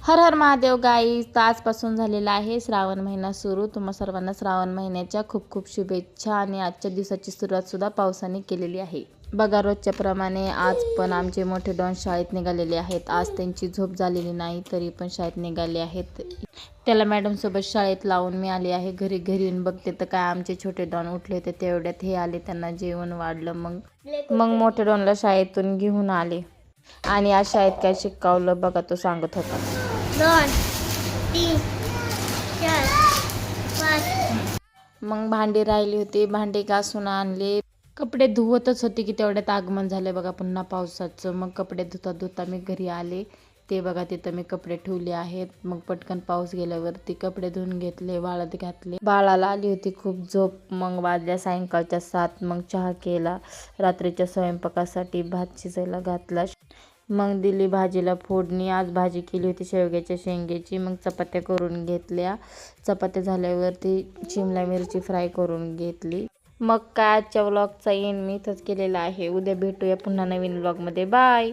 हर हर महादेव गाईस. तर आजपासून झालेला आहे श्रावण महिना सुरू. तुम्हा सर्वांना श्रावण महिन्याच्या खूप खूप शुभेच्छा. आणि आजच्या दिवसाची सुरुवात सुद्धा पावसाने केलेली आहे. बघा, रोजच्या प्रमाणे आज पण आमचे मोठे डॉन शाळेत निघालेले आहेत. आज त्यांची झोप झालेली नाही तरी पण शाळेत निघाले आहेत. त्याला मॅडम सोबत शाळेत लावून मी आले आहे. घरी येऊन बघते तर काय आमचे छोटे डॉन उठले होते, तेवढ्यात हे आले. त्यांना जेवण वाढलं. मग मोठे डॉनला शाळेतून घेऊन आले. आणि आज शाळेत काय शिकवलं बघा, तो सांगत होता. 2, 3, 4, 5. मग भांडी राहिली होती, भांडी घासून आणले. कपडे धुवतच होते की तेवढ्यात आगमन झालं बघा पुन्हा पावसाचं. मग कपडे धुता मी घरी आले. ते बघा तिथं मी कपडे ठेवले आहेत. मग पटकन पाऊस गेल्यावरती कपडे धुवून घेतले, वाळत घातले. बाळाला आली होती खूप झोप. मग वाजल्या सायंकाळच्या 7. मग चहा केला. रात्रीच्या स्वयंपाकासाठी भात शिजायला घातला. मग दिली भाजीला फोडणी. आज भाजी केली होती शेवग्याच्या शेंगेची. मग चपात्या करून घेतल्या. चपात्या झाल्यावरती शिमला मिरची फ्राय करून घेतली. मग काय आजच्या व्लॉगचा एंड मी इथंच केलेला आहे. उद्या भेटूया पुन्हा नवीन व्लॉगमध्ये. बाय.